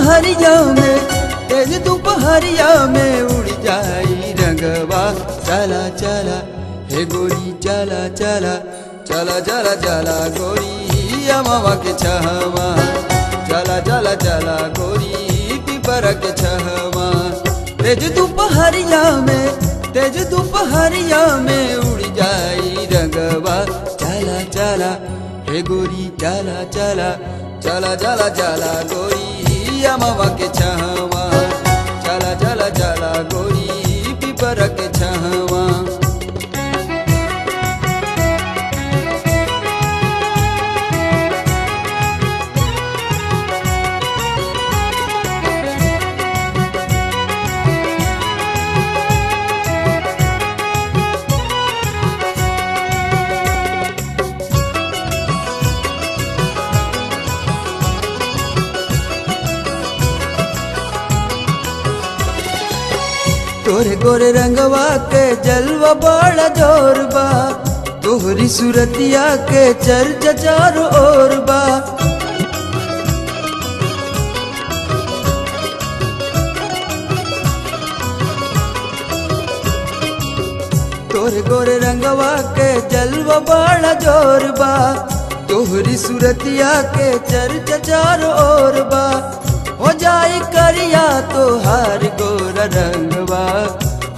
दोपहरिया में, तेज दोपहरिया में उड़ जाई रंगवा। चला चला हे गोरी चला चला, चला चला चला गोरी अमवा के छहवा। चला चला चला गोरी पिपर के छहवा। तेज दोपहरिया में, तेज दोपहरिया में उड़ जाई रंगवा। चला चला हे गोरी चला चला, चला चला चला गोरी अमवा के छहवा। चला चला चला गोरी पिपर के छहवा। तोरे गोरे रंगवा के जलवा बड़ा जोर बा, तोहरी सूरतिया के चर्चा चारों ओर बा। तोरे गोरे रंगवा के जलवा बड़ा जोर बा, तोहरी सूरतिया के चर्चा चारों ओर बा। हो जाई करिया तोहार गोरा रंगवा,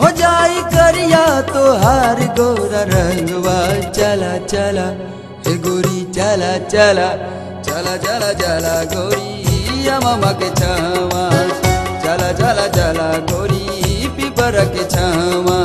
हो जाई करिया तोहार गोरा रंगवा। चला चला हे गोरी चला चला, चला चला चला गोरी अमवा के छहवा। चला चला चला गोरी पिपर के छहवा।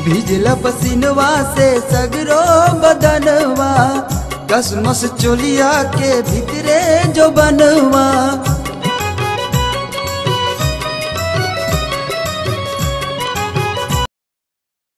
भिजला पसीनवा से सगरो बदनवा, कसमस चोलिया के भीतरे जो बनवा।